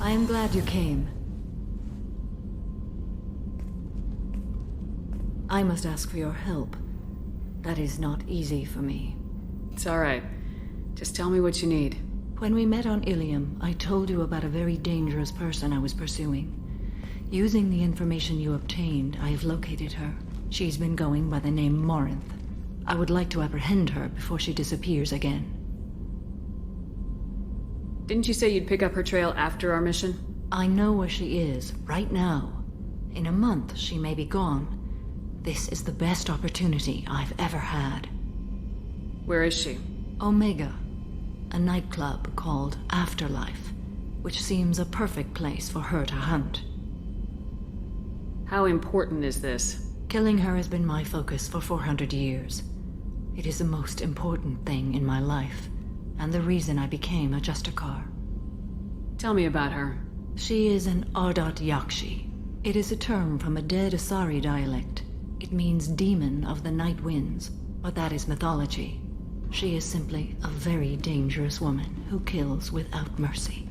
I am glad you came. I must ask for your help. That is not easy for me. It's alright. Just tell me what you need. When we met on Ilium, I told you about a very dangerous person I was pursuing. Using the information you obtained, I have located her. She's been going by the name Morinth. I would like to apprehend her before she disappears again. Didn't you say you'd pick up her trail after our mission? I know where she is, right now. In a month, she may be gone. This is the best opportunity I've ever had. Where is she? Omega, a nightclub called Afterlife, which seems a perfect place for her to hunt. How important is this? Killing her has been my focus for 400 years. It is the most important thing in my life, and the reason I became a Justicar. Tell me about her. She is an Ardat Yakshi. It is a term from a dead Asari dialect. It means demon of the night winds, but that is mythology. She is simply a very dangerous woman who kills without mercy.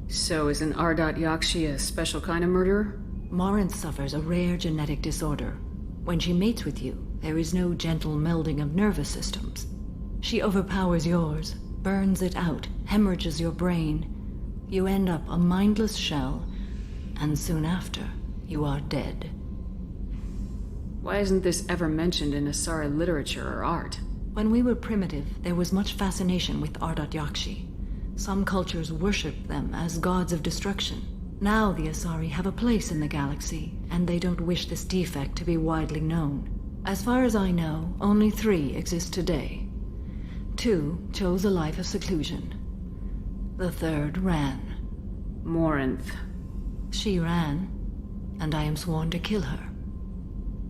So is an Ardat Yakshi a special kind of murderer? Morinth suffers a rare genetic disorder. When she mates with you, there is no gentle melding of nervous systems. She overpowers yours, burns it out, hemorrhages your brain. You end up a mindless shell, and soon after, you are dead. Why isn't this ever mentioned in Asari literature or art? When we were primitive, there was much fascination with Ardat Yakshi. Some cultures worshipped them as gods of destruction. Now the Asari have a place in the galaxy, and they don't wish this defect to be widely known. As far as I know, only 3 exist today. 2 chose a life of seclusion. The 3rd ran. Morinth. She ran, and I am sworn to kill her.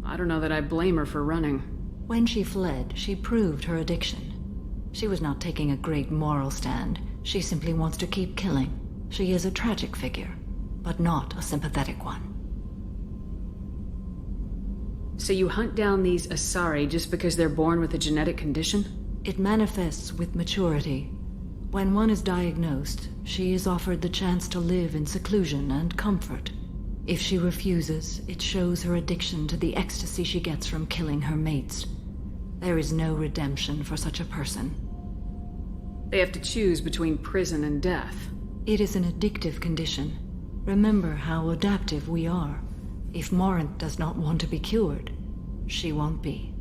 I don't know that I blame her for running. When she fled, she proved her addiction. She was not taking a great moral stand. She simply wants to keep killing. She is a tragic figure, but not a sympathetic one. So you hunt down these Asari just because they're born with a genetic condition? It manifests with maturity. When one is diagnosed, she is offered the chance to live in seclusion and comfort. If she refuses, it shows her addiction to the ecstasy she gets from killing her mates. There is no redemption for such a person. They have to choose between prison and death. It is an addictive condition. Remember how adaptive we are. If Morinth does not want to be cured, she won't be.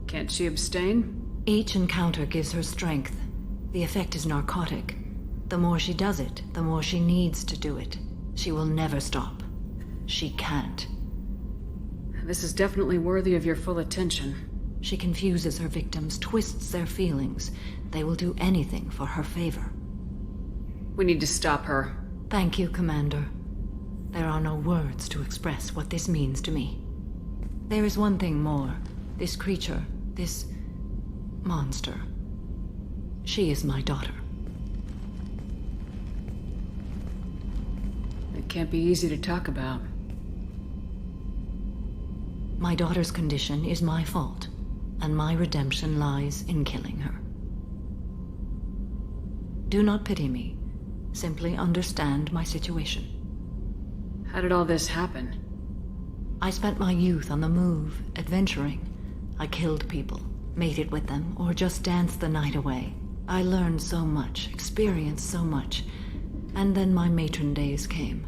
Can't she abstain? Each encounter gives her strength. The effect is narcotic. The more she does it, the more she needs to do it. She will never stop. She can't. This is definitely worthy of your full attention. She confuses her victims, twists their feelings. They will do anything for her favor. We need to stop her. Thank you, Commander. There are no words to express what this means to me. There is one thing more. This creature, this monster. She is my daughter. It can't be easy to talk about. My daughter's condition is my fault, and my redemption lies in killing her. Do not pity me. Simply understand my situation. How did all this happen? I spent my youth on the move, adventuring. I killed people, mated with them, or just danced the night away. I learned so much, experienced so much, and then my matron days came.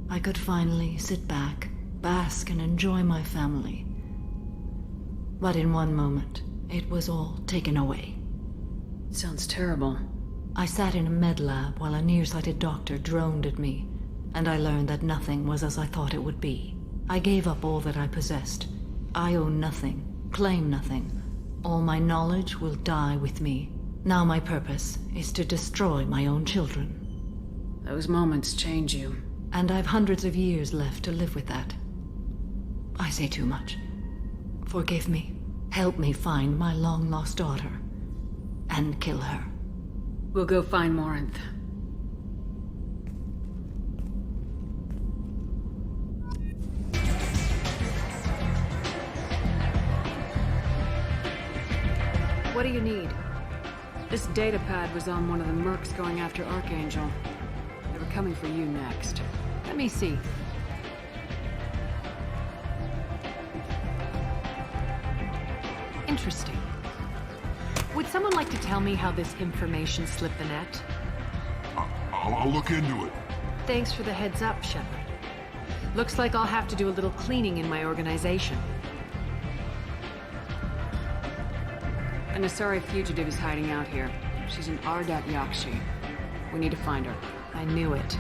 I could finally sit back, bask and enjoy my family. But in one moment, it was all taken away. Sounds terrible. I sat in a med lab while a nearsighted doctor droned at me, and I learned that nothing was as I thought it would be. I gave up all that I possessed. I own nothing, claim nothing. All my knowledge will die with me. Now my purpose is to destroy my own children. Those moments change you. And I've hundreds of years left to live with that. I say too much. Forgive me. Help me find my long-lost daughter. And kill her. We'll go find Morinth. What do you need? This data pad was on one of the mercs going after Archangel. They were coming for you next. Let me see. Interesting. Would someone like to tell me how this information slipped the net? I'll look into it. Thanks for the heads up, Shepard. Looks like I'll have to do a little cleaning in my organization. An Asari fugitive is hiding out here. She's in Ardat Yakshi. We need to find her. I knew it.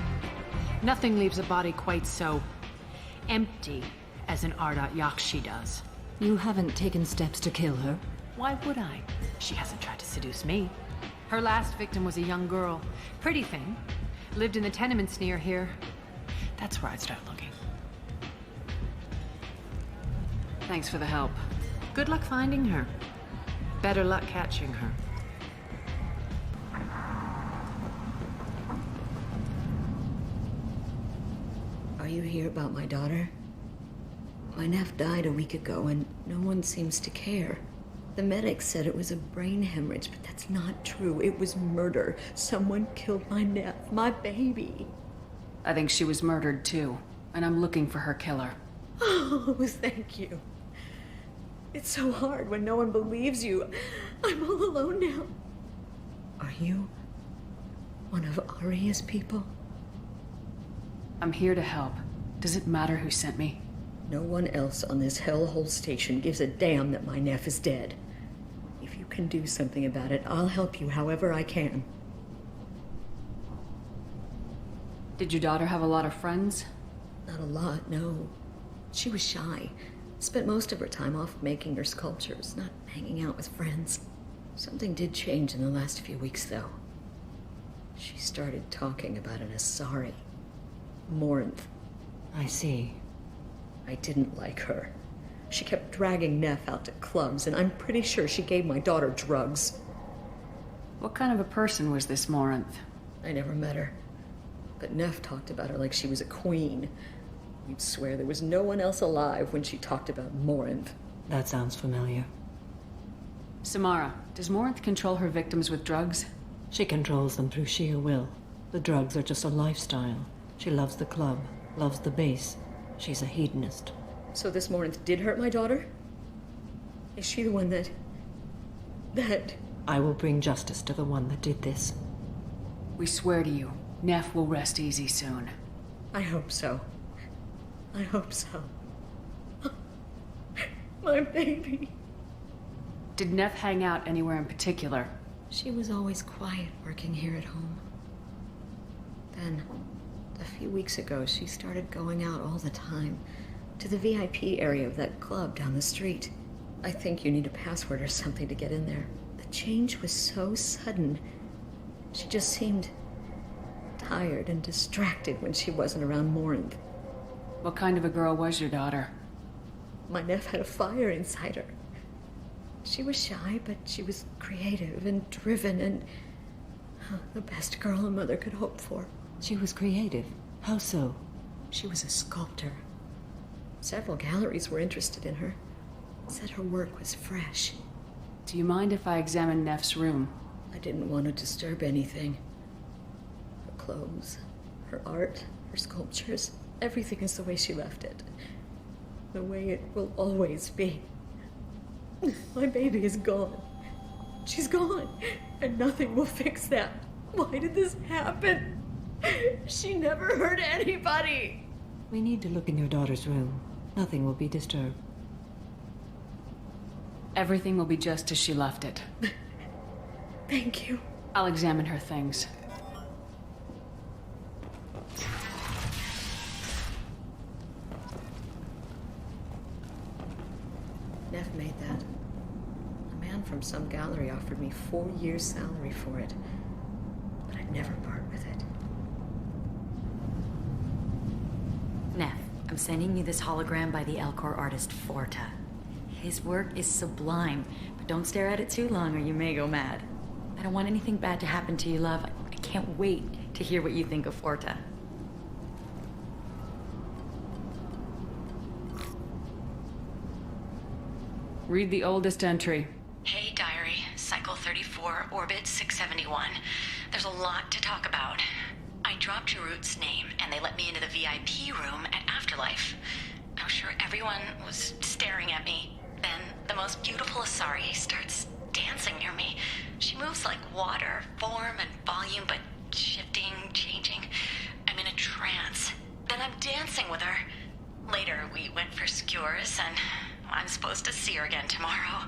Nothing leaves a body quite so empty as an Ardat Yakshi does. You haven't taken steps to kill her? Why would I? She hasn't tried to seduce me. Her last victim was a young girl. Pretty thing. Lived in the tenements near here. That's where I'd start looking. Thanks for the help. Good luck finding her. Better luck catching her. Are you here about my daughter? My nephew died a week ago and no one seems to care. The medics said it was a brain hemorrhage, but that's not true. It was murder. Someone killed my nephew, my baby. I think she was murdered too, and I'm looking for her killer. Oh, thank you. It's so hard when no one believes you. I'm all alone now. Are you one of Aria's people? I'm here to help. Does it matter who sent me? No one else on this hellhole station gives a damn that my nephew is dead. If you can do something about it, I'll help you however I can. Did your daughter have a lot of friends? Not a lot, no. She was shy. Spent most of her time off making her sculptures, not hanging out with friends. Something did change in the last few weeks, though. She started talking about an Asari. Morinth. I see. I didn't like her. She kept dragging Neff out to clubs, and I'm pretty sure she gave my daughter drugs. What kind of a person was this Morinth? I never met her. But Neff talked about her like she was a queen. You'd swear there was no one else alive when she talked about Morinth. That sounds familiar. Samaara, does Morinth control her victims with drugs? She controls them through sheer will. The drugs are just a lifestyle. She loves the club, loves the base. She's a hedonist. So this Morinth did hurt my daughter? Is she the one that... I will bring justice to the one that did this. We swear to you, Neff will rest easy soon. I hope so. I hope so. My baby. Did Neff hang out anywhere in particular? She was always quiet working here at home. Then, a few weeks ago, she started going out all the time to the VIP area of that club down the street. I think you need a password or something to get in there. The change was so sudden. She just seemed tired and distracted when she wasn't around Morinth. What kind of a girl was your daughter? My nephew had a fire inside her. She was shy, but she was creative and driven and the best girl a mother could hope for. She was creative. How so? She was a sculptor. Several galleries were interested in her. Said her work was fresh. Do you mind if I examine Neff's room? I didn't want to disturb anything. Her clothes, her art, her sculptures, everything is the way she left it. The way it will always be. My baby is gone. She's gone, and nothing will fix that. Why did this happen? She never hurt anybody. We need to look in your daughter's room. Nothing will be disturbed. Everything will be just as she left it. Thank you. I'll examine her things. Neff made that. A man from some gallery offered me 4 years' salary for it, but I'd never part with it. Neff, I'm sending you this hologram by the Elcor artist Forta. His work is sublime, but don't stare at it too long or you may go mad. I don't want anything bad to happen to you, love. I can't wait to hear what you think of Forta. Read the oldest entry. Hey, diary. Cycle 34. for Orbit 671. There's a lot to talk about. I dropped Jarut's name, and they let me into the VIP room at Afterlife. I'm sure everyone was staring at me. Then the most beautiful Asari starts dancing near me. She moves like water, form and volume, but shifting, changing. I'm in a trance. Then I'm dancing with her. Later, we went for skewers, and I'm supposed to see her again tomorrow.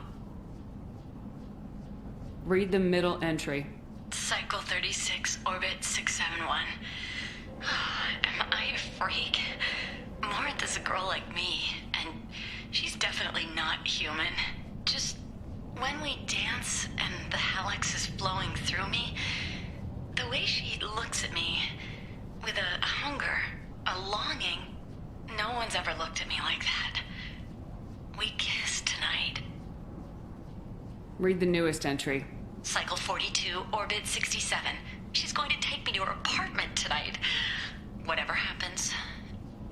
Read the middle entry. Cycle 36, Orbit 671. Am I a freak? Morinth is a girl like me, and she's definitely not human. Just when we dance and the helix is flowing through me, the way she looks at me with a hunger, a longing, no one's ever looked at me like that. We kissed tonight. Read the newest entry. Cycle 42, Orbit 67. She's going to take me to her apartment tonight. Whatever happens,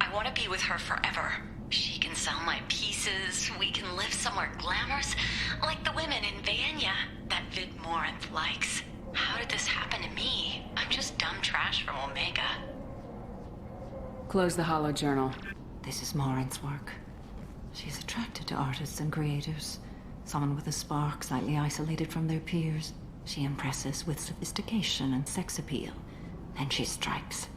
I want to be with her forever. She can sell my pieces, we can live somewhere glamorous, like the women in Vanya that Vid Morinth likes. How did this happen to me? I'm just dumb trash from Omega. Close the holo journal. This is Morinth's work. She's attracted to artists and creators. Someone with a spark, slightly isolated from their peers. She impresses with sophistication and sex appeal. Then she strikes.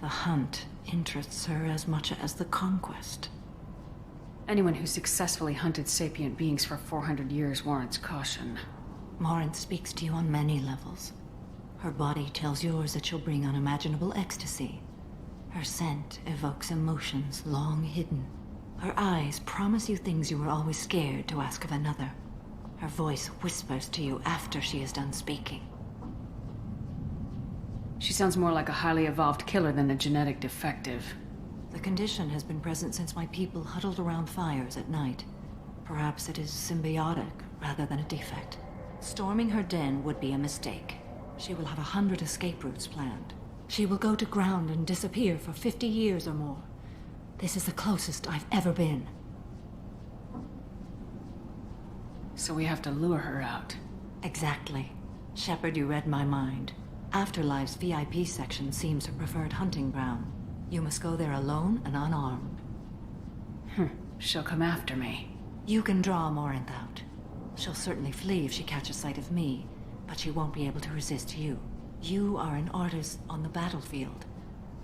The hunt interests her as much as the conquest. Anyone who successfully hunted sapient beings for 400 years warrants caution. Morinth speaks to you on many levels. Her body tells yours that she'll bring unimaginable ecstasy. Her scent evokes emotions long hidden. Her eyes promise you things you were always scared to ask of another. Her voice whispers to you after she is done speaking. She sounds more like a highly evolved killer than a genetic defective. The condition has been present since my people huddled around fires at night. Perhaps it is symbiotic rather than a defect. Storming her den would be a mistake. She will have 100 escape routes planned. She will go to ground and disappear for 50 years or more. This is the closest I've ever been. So we have to lure her out. Exactly. Shepard, you read my mind. Afterlife's VIP section seems her preferred hunting ground. You must go there alone and unarmed. She'll come after me. You can draw Morinth out. She'll certainly flee if she catches sight of me, but she won't be able to resist you. You are an artist on the battlefield.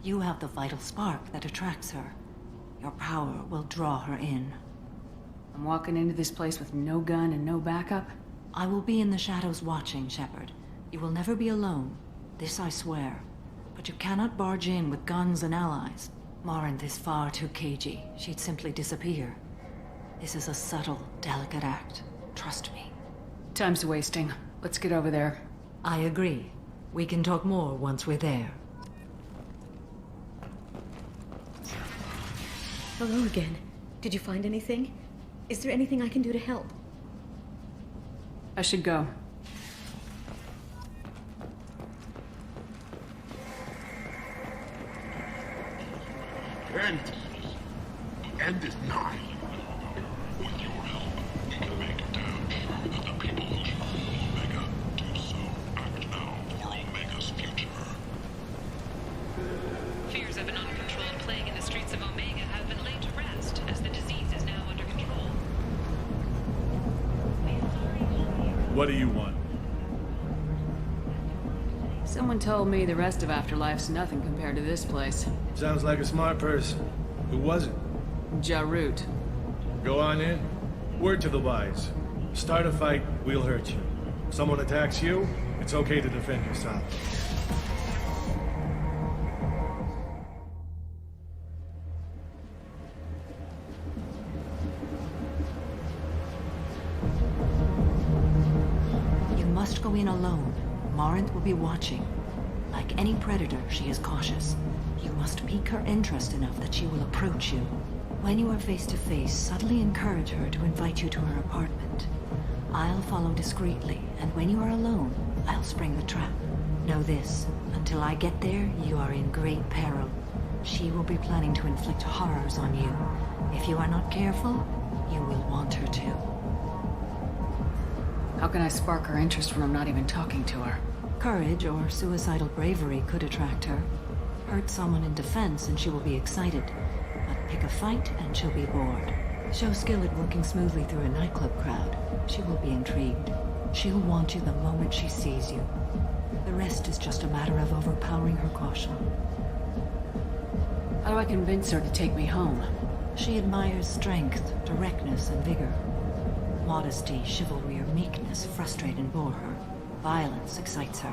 You have the vital spark that attracts her. Your power will draw her in. I'm walking into this place with no gun and no backup? I will be in the shadows watching, Shepard. You will never be alone. This I swear. But you cannot barge in with guns and allies. Morinth is far too cagey. She'd simply disappear. This is a subtle, delicate act. Trust me. Time's wasting. Let's get over there. I agree. We can talk more once we're there. Hello again. Did you find anything? Is there anything I can do to help? I should go. End is nigh. With your help, we can make damn sure that the people who control Omega do so. Act now for Omega's future. Fears of an uncontrolled plague in the streets of Omega have been laid to rest, as the disease is now under control. What do you want? Someone told me the rest of Afterlife's nothing compared to this place. Sounds like a smart person. Who was it? Jarut. Go on in. Word to the wise. Start a fight, we'll hurt you. Someone attacks you, it's okay to defend yourself. You must go in alone. Morinth will be watching. Like any predator, she is cautious. You must pique her interest enough that she will approach you. When you are face to face, subtly encourage her to invite you to her apartment. I'll follow discreetly, and when you are alone, I'll spring the trap. Know this, until I get there, you are in great peril. She will be planning to inflict horrors on you. If you are not careful, you will want her to. How can I spark her interest when I'm not even talking to her? Courage or suicidal bravery could attract her. Hurt someone in defense and she will be excited. But pick a fight and she'll be bored. Show skill at working smoothly through a nightclub crowd. She will be intrigued. She'll want you the moment she sees you. The rest is just a matter of overpowering her caution. How do I convince her to take me home? She admires strength, directness, and vigor. Modesty, chivalry, or meekness frustrate and bore her. Violence excites her.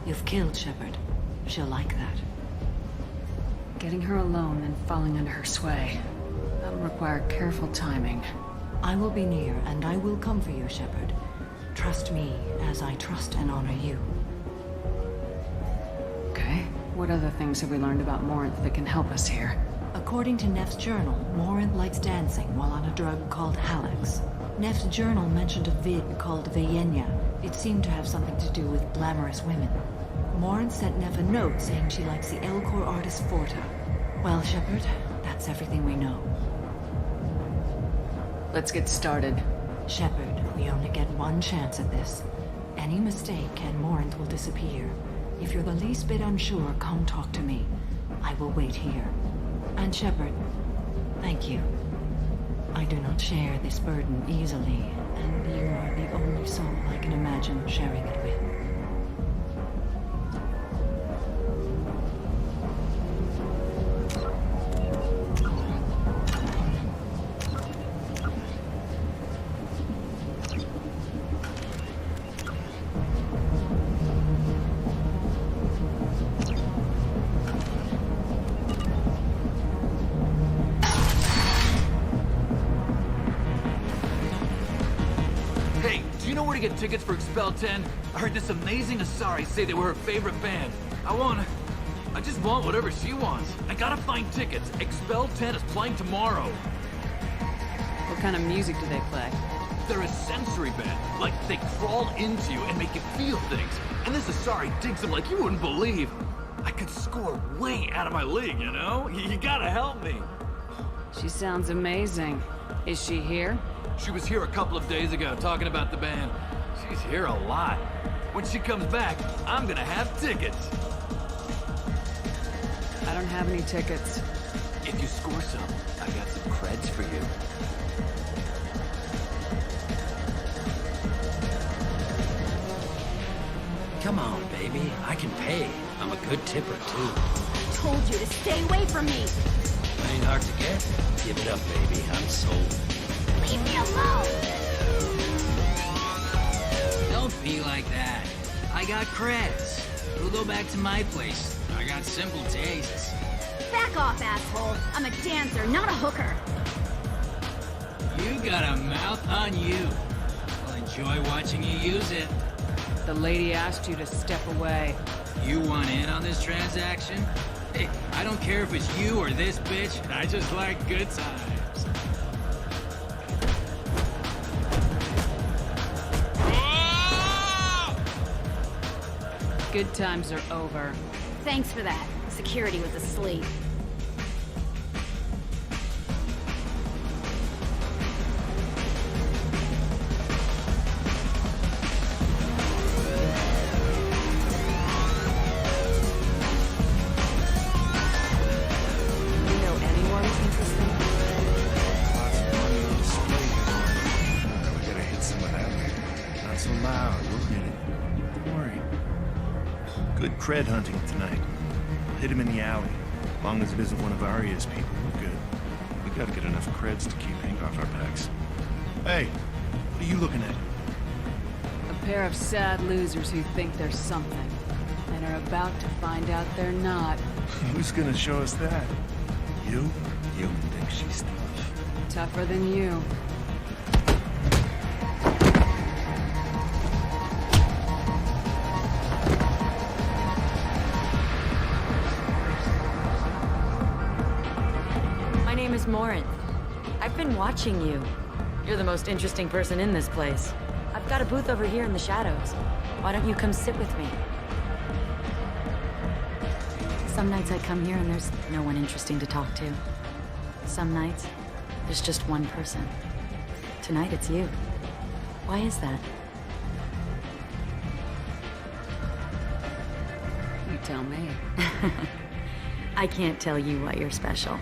You've killed Shepard. She'll like that. Getting her alone and falling under her sway. That'll require careful timing. I will be near, and I will come for you, Shepard. Trust me as I trust and honor you. Okay. What other things have we learned about Morinth that can help us here? According to Neff's journal, Morinth likes dancing while on a drug called Halax. Neff's journal mentioned a vid called Vayenya. It seemed to have something to do with glamorous women. Morinth sent Neff a note saying she likes the Elcor artist Forta. Well, Shepard, that's everything we know. Let's get started. Shepard, we only get one chance at this. Any mistake and Morinth will disappear. If you're the least bit unsure, come talk to me. I will wait here. And Shepard, thank you. I do not share this burden easily, and you are the only soul I can imagine sharing it with. Get tickets for Expel 10. I heard this amazing Asari say they were her favorite band. I just want whatever she wants. I gotta find tickets. Expel 10 is playing tomorrow. What kind of music do they play? They're a sensory band. Like, they crawl into you and make you feel things. And this Asari digs them like you wouldn't believe. I could score way out of my league, you know? You gotta help me. She sounds amazing. Is she here? She was here a couple of days ago talking about the band. She's here a lot. When she comes back, I'm gonna have tickets. I don't have any tickets. If you score some, I got some creds for you. Come on, baby. I can pay. I'm a good tipper, too. Told you to stay away from me. Ain't hard to get. Give it up, baby. I'm sold. Leave me alone! Don't be like that. I got creds. We'll go back to my place. I got simple tastes. Back off, asshole. I'm a dancer, not a hooker. You got a mouth on you. I'll enjoy watching you use it. The lady asked you to step away. You want in on this transaction? Hey, I don't care if it's you or this bitch. I just like good times. Good times are over. Thanks for that. Security was asleep. You know anyone interesting? Lots of money on display. Now we gotta hit some of that. Not so loud. We'll get it. Don't worry. Good cred hunting tonight. We'll hit him in the alley. As long as it isn't one of Arya's people, we're good. We gotta get enough creds to keep ink off our backs. Hey, what are you looking at? A pair of sad losers who think they're something, and are about to find out they're not. Who's gonna show us that? You? You think she's tough. Tougher than you. My name is Morinth. I've been watching you. You're the most interesting person in this place. I've got a booth over here in the shadows. Why don't you come sit with me? Some nights I come here and there's no one interesting to talk to. Some nights, there's just one person. Tonight it's you. Why is that? Tell me. I can't tell you why you're special.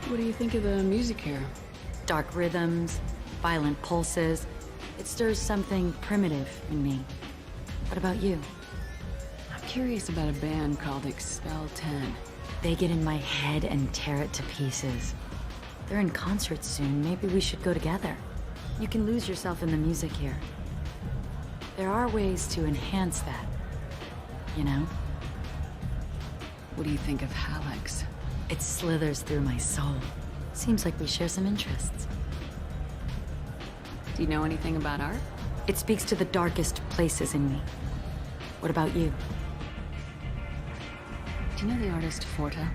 What do you think of the music here? Dark rhythms, violent pulses. It stirs something primitive in me. What about you? I'm curious about a band called Expel 10. They get in my head and tear it to pieces. They're in concert soon. Maybe we should go together. You can lose yourself in the music here. There are ways to enhance that, you know? What do you think of Hallex? It slithers through my soul. Seems like we share some interests. Do you know anything about art? It speaks to the darkest places in me. What about you? Do you know the artist Forta?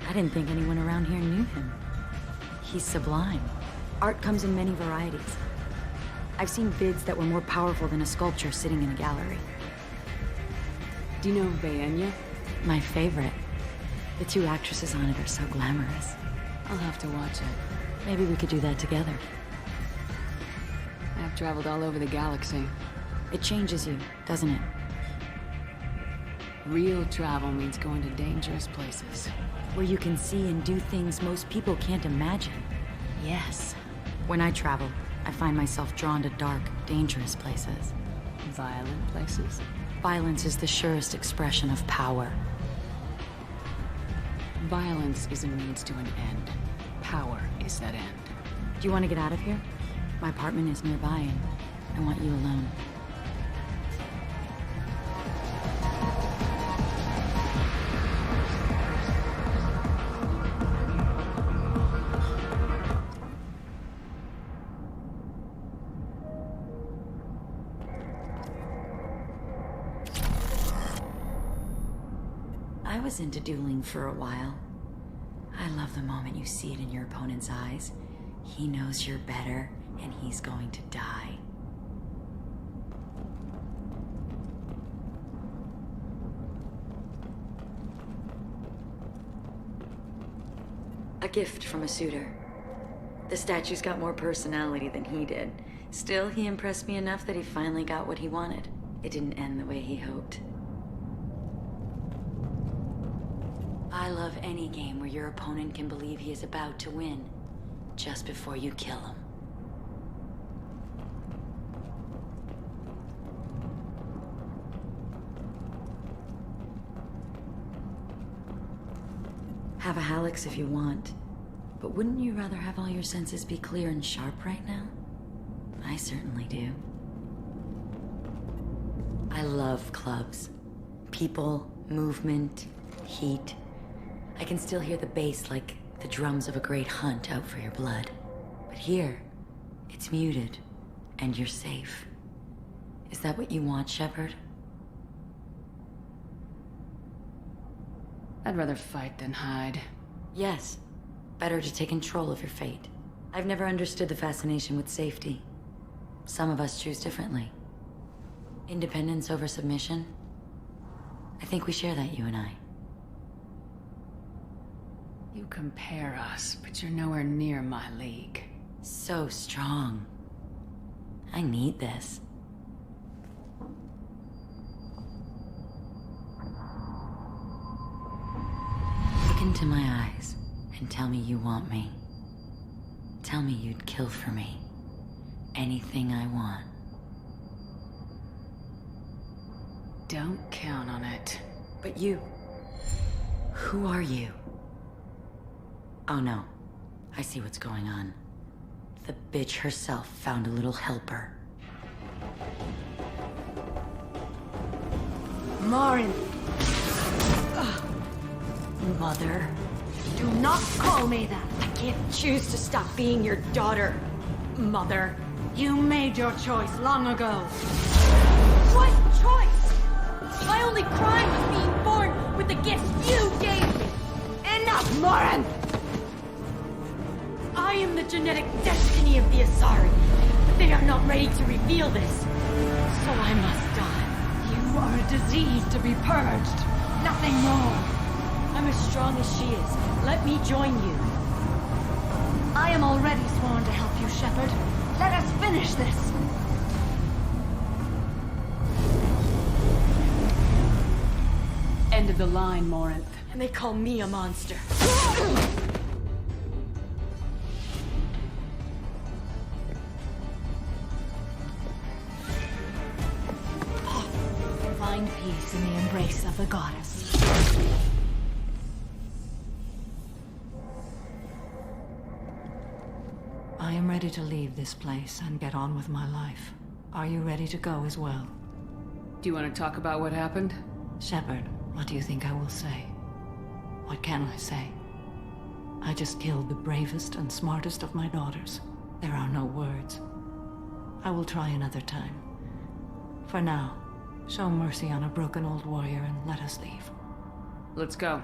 I didn't think anyone around here knew him. He's sublime. Art comes in many varieties. I've seen vids that were more powerful than a sculpture sitting in a gallery. Do you know Bayenya? My favorite. The two actresses on it are so glamorous. I'll have to watch it. Maybe we could do that together. I've traveled all over the galaxy. It changes you, doesn't it? Real travel means going to dangerous places. Where you can see and do things most people can't imagine. Yes. When I travel, I find myself drawn to dark, dangerous places. Violent places? Violence is the surest expression of power. Violence is a means to an end. Power is that end. Do you want to get out of here? My apartment is nearby and I want you alone. I was into dueling for a while. I love the moment you see it in your opponent's eyes. He knows you're better, and he's going to die. A gift from a suitor. The statue's got more personality than he did. Still, he impressed me enough that he finally got what he wanted. It didn't end the way he hoped. I love any game where your opponent can believe he is about to win, just before you kill him. Have a Hallex if you want, but wouldn't you rather have all your senses be clear and sharp right now? I certainly do. I love clubs. People, movement, heat. I can still hear the bass like the drums of a great hunt out for your blood. But here, it's muted, and you're safe. Is that what you want, Shepard? I'd rather fight than hide. Yes. Better to take control of your fate. I've never understood the fascination with safety. Some of us choose differently. Independence over submission? I think we share that, you and I. You compare us, but you're nowhere near my league. So strong. I need this. Look into my eyes and tell me you want me. Tell me you'd kill for me. Anything I want. Don't count on it. But you... who are you? Oh no. I see what's going on. The bitch herself found a little helper. Marin! Mother. Do not call me that! I can't choose to stop being your daughter, Mother. You made your choice long ago. What choice? My only crime was being born with the gift you gave me. Enough, Marin! I am the genetic destiny of the Asari, but they are not ready to reveal this. So I must die. You are a disease to be purged. Nothing more. I'm as strong as she is. Let me join you. I am already sworn to help you, Shepard. Let us finish this. Live the line, Morinth. And they call me a monster. Find peace in the embrace of the goddess. I am ready to leave this place and get on with my life. Are you ready to go as well? Do you want to talk about what happened? Shepard, what do you think I will say? What can I say? I just killed the bravest and smartest of my daughters. There are no words. I will try another time. For now, show mercy on a broken old warrior and let us leave. Let's go.